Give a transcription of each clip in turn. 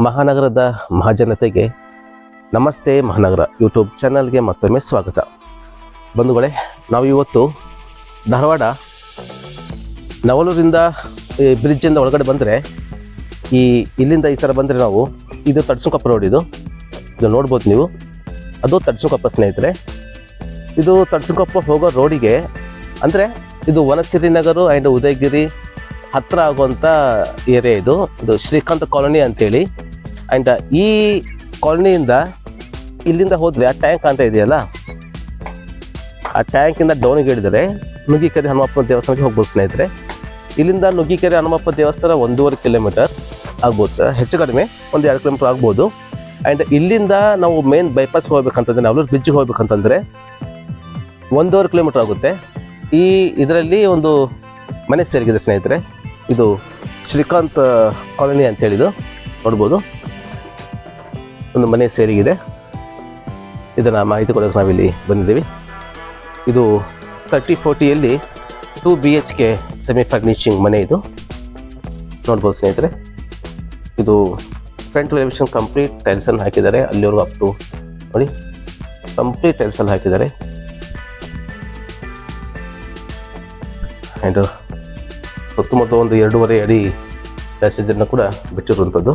ಮಹಾನಗರದ ಮಹಾಜನತೆಗೆ ನಮಸ್ತೆ ಮಹಾನಗರ ಯೂಟ್ಯೂಬ್ ಚಾನಲ್ಗೆ ಮತ್ತೊಮ್ಮೆ ಸ್ವಾಗತ. ಬಂಧುಗಳೇ, ನಾವು ಇವತ್ತು ಧಾರವಾಡ ನವಲೂರಿಂದ ಈ ಬ್ರಿಡ್ಜಿಂದ ಒಳಗಡೆ ಬಂದರೆ ಇಲ್ಲಿಂದ ಈ ಥರ ಬಂದರೆ ನಾವು ಇದು ತಡ್ಸುಕೊಪ್ಪ ರೋಡ್, ಇದು ನೋಡ್ಬೋದು ನೀವು. ಅದು ತಡ್ಸುಕೊಪ್ಪ ಸ್ನೇಹಿತರೆ. ಇದು ತಡ್ಸುಕೊಪ್ಪ ಹೋಗೋ ರೋಡಿಗೆ ಅಂದರೆ ಇದು ವನಸಿರಿ ನಗರ ಆ್ಯಂಡ್ ಉದಯಗಿರಿ ಹತ್ತಿರ ಆಗುವಂಥ ಏರಿಯಾ. ಇದು ಶ್ರೀಕಾಂತ್ ಕಾಲೋನಿ ಅಂತೇಳಿ. ಆ್ಯಂಡ್ ಈ ಕಾಲೋನಿಯಿಂದ ಇಲ್ಲಿಂದ ಹೋದರೆ ಆ ಟ್ಯಾಂಕ್ ಅಂತ ಇದೆಯಲ್ಲ, ಆ ಟ್ಯಾಂಕಿಂದ ಡೌನಿಗೆ ಹಿಡಿದರೆ ನುಗ್ಗಿಕೆರೆ ಹನುಮಪ್ಪ ದೇವಸ್ಥಾನಕ್ಕೆ ಹೋಗ್ಬೋದು ಸ್ನೇಹಿತರೆ. ಇಲ್ಲಿಂದ ನುಗ್ಗಿಕೆರೆ ಹನುಮಪ್ಪ ದೇವಸ್ಥಾನ 1.5 ಕಿಲೋಮೀಟರ್ ಆಗ್ಬೋದು, ಹೆಚ್ಚು ಕಡಿಮೆ 1-2 ಕಿಲೋಮೀಟರ್ ಆಗ್ಬೋದು. ಆ್ಯಂಡ್ ಇಲ್ಲಿಂದ ನಾವು ಮೇನ್ ಬೈಪಾಸ್ ಹೋಗ್ಬೇಕಂತಂದರೆ, ನವಲೂರು ಬ್ರಿಡ್ಜಿಗೆ ಹೋಗ್ಬೇಕಂತಂದರೆ 1.5 ಕಿಲೋಮೀಟರ್ ಆಗುತ್ತೆ. ಇದರಲ್ಲಿ ಒಂದು ಮನೆ ಸೇರಿಗಿದೆ ಸ್ನೇಹಿತರೆ. ಇದು ಶ್ರೀಕಾಂತ್ ಕಾಲೋನಿ ಅಂತೇಳಿದು ನೋಡ್ಬೋದು, ಒಂದು ಮನೆ ಸೇರಿಗಿದೆ. ಇದನ್ನು ಮಾಹಿತಿ ಕೊಡೋಕೆ ನಾವಿಲ್ಲಿ ಬಂದಿದ್ದೀವಿ. ಇದು 30-40ಯಲ್ಲಿ 2 BHK ಸೆಮಿ ಫರ್ನಿಶಿಂಗ್ ಮನೆ. ಇದು ನೋಡ್ಬೋದು ಸ್ನೇಹಿತರೆ. ಇದು ಫ್ರಂಟ್ ಎಲಿವೇಷನ್ ಕಂಪ್ಲೀಟ್ ಟೈಲ್ಸನ್ನು ಹಾಕಿದ್ದಾರೆ. ಅಲ್ಲಿವರೆಗೂ ಅಪ್ ಟು ನೋಡಿ ಕಂಪ್ಲೀಟ್ ಟೈಲ್ಸಲ್ಲಿ ಹಾಕಿದ್ದಾರೆ. ಆ್ಯಂಡ್ ಸುತ್ತಮುತ್ತ ಒಂದು 2.5 ಅಡಿ ಪ್ಯಾಸೇಜನ್ನು ಕೂಡ ಬಿಟ್ಟಿರುವಂಥದ್ದು.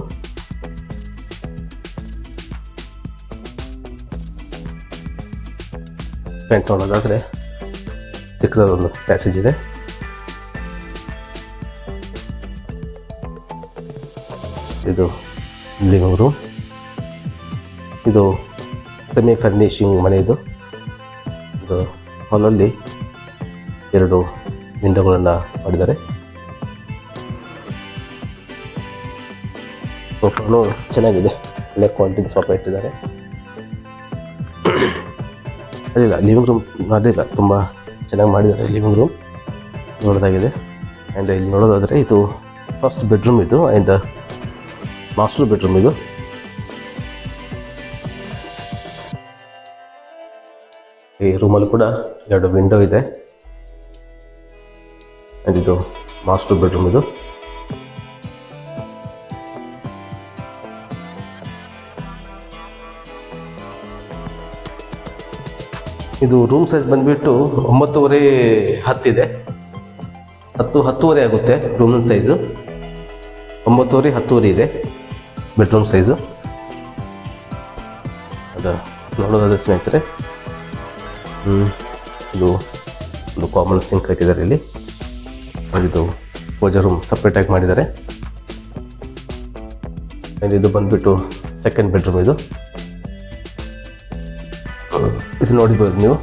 ಫ್ರಂಟ್ ನೋಡೋದಾದರೆ ಚಿಕ್ಕದಾದ ಒಂದು ಪ್ಯಾಸೇಜ್ ಇದೆ. ಇದು ಲಿವಿಂಗ್ ರೂಮ್. ಇದು ಸೆಮಿ ಫರ್ನಿಶಿಂಗ್ ಮನೆ. ಇದು ಹಾಲಲ್ಲಿ 2 ವಿಂಡೋಗಳನ್ನು ಮಾಡಿದ್ದಾರೆ. ಸೋಫಾನು ಚೆನ್ನಾಗಿದೆ, ಒಳ್ಳೆ ಕ್ವಾಲಿಟಿ ಸೋಫಾ ಇಟ್ಟಿದ್ದಾರೆ. ಅದಿಲ್ಲ ಲಿವಿಂಗ್ ರೂಮ್ ಅದಿಲ್ಲ, ತುಂಬ ಚೆನ್ನಾಗಿ ಮಾಡಿದ್ದಾರೆ ಲಿವಿಂಗ್ ರೂಮ್ ನೋಡೋದಾಗಿದೆ. ಆ್ಯಂಡ್ ಇಲ್ಲಿ ನೋಡೋದಾದರೆ ಇದು ಫಸ್ಟ್ ಬೆಡ್ರೂಮ್ ಇದು, ಆ್ಯಂಡ್ ಮಾಸ್ಟರ್ ಬೆಡ್ರೂಮ್ ಇದು. ಈ ರೂಮಲ್ಲಿ ಕೂಡ 2 ವಿಂಡೋ ಇದೆ. ಆ್ಯಂಡ್ ಇದು ಮಾಸ್ಟರ್ ಬೆಡ್ರೂಮ್ ಇದು. ಇದು ರೂಮ್ ಸೈಜ್ ಬಂದುಬಿಟ್ಟು 9.5 ಇದೆ. 10-10.5 ಆಗುತ್ತೆ ರೂಮ್ ಸೈಜು. 9.5-10.5 ಇದೆ ಬೆಡ್ರೂಮ್ ಸೈಜು. ಅದು ನೋಡೋದಾದ್ರೆ ಸ್ನೇಹಿತರೆ, ಇದು ಒಂದು ಕಾಮನ್ ಸಿಂಕ್ ಹಾಕಿದ್ದಾರೆ ಇಲ್ಲಿ. ಇದು ಪೂಜಾ ರೂಮ್ ಸಪ್ರೇಟಾಗಿ ಮಾಡಿದ್ದಾರೆ. ಇದು ಬಂದುಬಿಟ್ಟು ಸೆಕೆಂಡ್ ಬೆಡ್ರೂಮ್ ಇದು. ಇದು ನೋಡಿಬೋದು ನೀವು,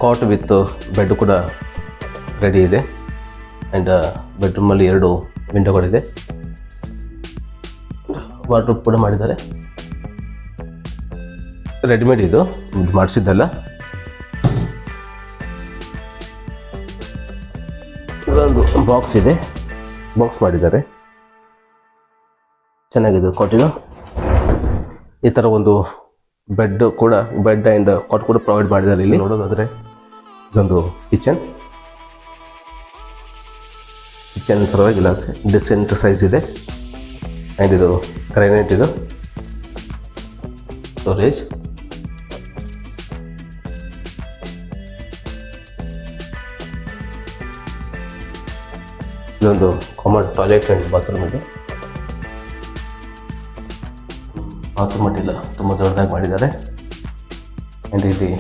ಕಾಟ್ ವಿತ್ ಬೆಡ್ ಕೂಡ ರೆಡಿ ಇದೆ. ಆ್ಯಂಡ್ ಬೆಡ್ರೂಮಲ್ಲಿ 2 ವಿಂಡೋಗಳಿದೆ. ವಾರ್ಡ್ರೋಬ್ ಕೂಡ ಮಾಡಿದ್ದಾರೆ. ರೆಡಿಮೇಡ್ ಇದು ಮಾಡಿಸಿದ್ದಲ್ಲ. ಇದೊಂದು ಬಾಕ್ಸ್ ಇದೆ, ಬಾಕ್ಸ್ ಮಾಡಿದ್ದಾರೆ. ಚೆನ್ನಾಗಿದೆ ಕಾಟಿದು. ಈ ಥರ ಒಂದು ಬೆಡ್ ಆ್ಯಂಡ್ ಕಾಟ್ ಕೂಡ ಪ್ರೊವೈಡ್ ಮಾಡಿದ್ದಾರೆ ಇಲ್ಲಿ. ನೋಡೋದಾದರೆ ಇದೊಂದು ಕಿಚನ್ ಪರವಾಗಿಲ್ಲ, ಡಿಸೆಂಟ್ ಸೈಜ್ ಇದೆ. ಆ್ಯಂಡ್ ಇದು ಗ್ರಾನೈಟ್, ಇದು ಸ್ಟೋರೇಜ್. ಇದೊಂದು ಕಾಮನ್ ಟಾಯ್ಲೆಟ್ ಆ್ಯಂಡ್ ಬಾತ್ರೂಮ್. ಇದು ಬಾತ್ರೂಮ್ ಅಡ್ಡಿಲ್ಲ, ತುಂಬ ದೊಡ್ಡದಾಗಿ ಮಾಡಿದ್ದಾರೆ. ಆ್ಯಂಡ್ ಇಲ್ಲಿ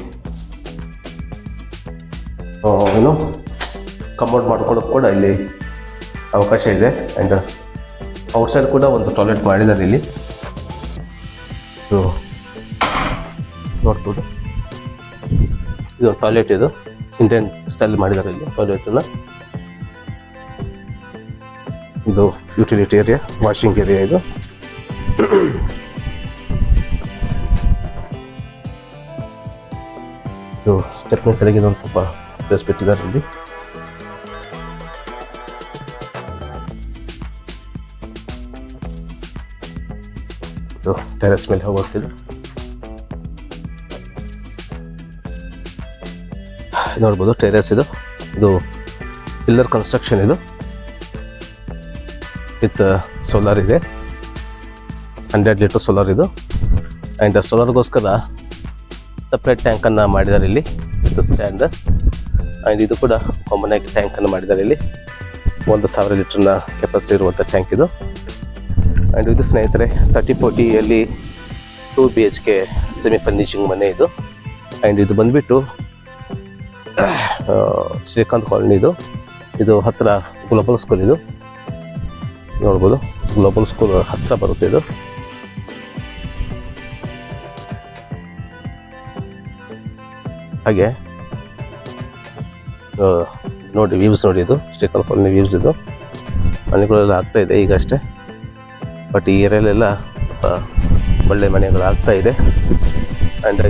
ಏನು ಕಮೋಡ್ ಮಾಡ್ಕೊಳ್ಳೋಕೆ ಕೂಡ ಇಲ್ಲಿ ಅವಕಾಶ ಇದೆ. ಆ್ಯಂಡ್ ಔಟ್ಸೈಡ್ ಕೂಡ ಒಂದು ಟಾಯ್ಲೆಟ್ ಮಾಡಿದ್ದಾರೆ ಇಲ್ಲಿ. ಇದು ನೋಡ್ಬೋದು, ಇದು ಟಾಯ್ಲೆಟ್, ಇದು ಇಂಡಿಯನ್ ಸ್ಟೈಲ್ ಮಾಡಿದ್ದಾರೆ ಇಲ್ಲಿ ಟಾಯ್ಲೆಟನ್ನು. ಇದು ಯುಟಿಲಿಟಿ ಏರಿಯಾ, ವಾಷಿಂಗ್ ಏರಿಯಾ. ಇದು ಸ್ಟೆಪ್ನ ಕೆಳಗೆ ಒಂದು ಸ್ವಲ್ಪ ಸ್ಪೇಸ್ ಬಿಟ್ಟಿದ್ದಾರೆ ಇಲ್ಲಿ. ಇದು ಟೆರೆಸ್ ಮೇಲೆ ಹೋಗ್ತಿದೆ. ನೋಡ್ಬೋದು ಟೆರೆಸ್ ಇದು. ಪಿಲ್ಲರ್ ಕನ್ಸ್ಟ್ರಕ್ಷನ್ ಇದು. ವಿತ್ ಸೋಲಾರ್ ಇದೆ. 100 ಲೀಟರ್ ಸೋಲಾರ್ ಇದು. ಆ್ಯಂಡ್ ಸೋಲಾರ್ಗೋಸ್ಕರ ಸಪ್ರೇಟ್ ಟ್ಯಾಂಕನ್ನು ಮಾಡಿದ್ದಾರೆ ಇಲ್ಲಿ. ಇದು ಸ್ಟ್ಯಾಂಡ್. ಆ್ಯಂಡ್ ಇದು ಕೂಡ ಕಾಮನ್ ಆಗಿ ಟ್ಯಾಂಕನ್ನು ಮಾಡಿದ್ದಾರೆ ಇಲ್ಲಿ. 1000 ಲೀಟರ್ನ ಕೆಪಾಸಿಟಿ ಇರುವಂಥ ಟ್ಯಾಂಕ್ ಇದು. ಆ್ಯಂಡ್ ಇದು ಸ್ನೇಹಿತರೆ 3040ಯಲ್ಲಿ 2 BHK ಸೆಮಿ ಫರ್ನಿಶಿಂಗ್ ಮನೆ ಇದು. ಆ್ಯಂಡ್ ಇದು ಬಂದುಬಿಟ್ಟು ಶ್ರೀಕಾಂತ್ ಕಾಲೋನಿ ಇದು. ಇದು ಹತ್ತಿರ ಗ್ಲೋಬಲ್ ಸ್ಕೂಲ್ ಇದು ನೋಡ್ಬೋದು. ಗ್ಲೋಬಲ್ ಸ್ಕೂಲ್ ಹತ್ತಿರ ಬರುತ್ತೆ ಇದು. ಹಾಗೆ ನೋಡಿ ವ್ಯೂಸ್ ನೋಡಿ, ಇದು ಶ್ರೀಕಾಂತ್ ಕಾಲೋನಿ ವ್ಯೂಸ್. ಇದು ಮನೆಗಳೆಲ್ಲ ಆಗ್ತಾ ಇದೆ ಈಗ ಅಷ್ಟೇ, ಬಟ್ ಈ ಏರಿಯಲ್ಲೆಲ್ಲ ಒಳ್ಳೆ ಮನೆಗಳು ಆಗ್ತಾ ಇದೆ. ಆ್ಯಂಡ್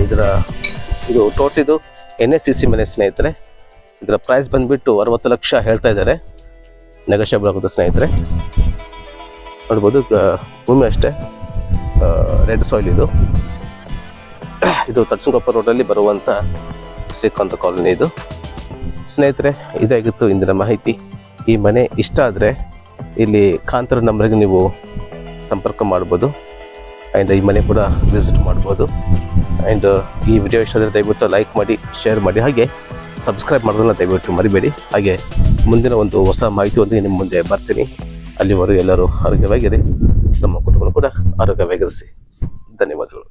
ಇದು ಟೋಟಿದು NACC ಮನೆ ಸ್ನೇಹಿತರೆ. ಇದರ ಪ್ರೈಸ್ ಬಂದುಬಿಟ್ಟು 60 ಲಕ್ಷ ಹೇಳ್ತಾ ಇದ್ದಾರೆ, ನೆಗೋಷಿಯಬಲ್ ಆಗುತ್ತೆ ಸ್ನೇಹಿತರೆ. ನೋಡ್ಬೋದು ಭೂಮಿ ಅಷ್ಟೇ, ರೆಡ್ ಸಾಯಿಲ್ ಇದು. ಇದು ತಡ್ಸನಕೊಪ್ಪ ರೋಡಲ್ಲಿ ಬರುವಂಥ ಶ್ರೀಕಾಂತ ಕಾಲೋನಿ ಇದು ಸ್ನೇಹಿತರೆ. ಇದಾಗಿತ್ತು ಇಂದಿನ ಮಾಹಿತಿ. ಈ ಮನೆ ಇಷ್ಟ ಆದರೆ ಇಲ್ಲಿ ಕಾಂತರ ನಂಬರ್ಗೆ ನೀವು ಸಂಪರ್ಕ ಮಾಡ್ಬೋದು. ಆ್ಯಂಡ್ ಈ ಮನೆ ಕೂಡ ವಿಸಿಟ್ ಮಾಡ್ಬೋದು. ಆ್ಯಂಡ್ ಈ ವಿಡಿಯೋ ಇಷ್ಟ ಆದರೆ ದಯವಿಟ್ಟು ಲೈಕ್ ಮಾಡಿ, ಶೇರ್ ಮಾಡಿ, ಹಾಗೆ ಸಬ್ಸ್ಕ್ರೈಬ್ ಮಾಡೋದನ್ನ ದಯವಿಟ್ಟು ಮರಿಬೇಡಿ. ಹಾಗೆ ಮುಂದಿನ ಒಂದು ಹೊಸ ಮಾಹಿತಿಯೊಂದಿಗೆ ನಿಮ್ಮ ಮುಂದೆ ಬರ್ತೀನಿ. ಅಲ್ಲಿವರೆಗೂ ಎಲ್ಲರೂ ಆರೋಗ್ಯವಾಗಿರಿ, ನಮ್ಮ ಕುಟುಂಬ ಕೂಡ ಆರೋಗ್ಯವಾಗಿರಿಸಿ. ಧನ್ಯವಾದಗಳು.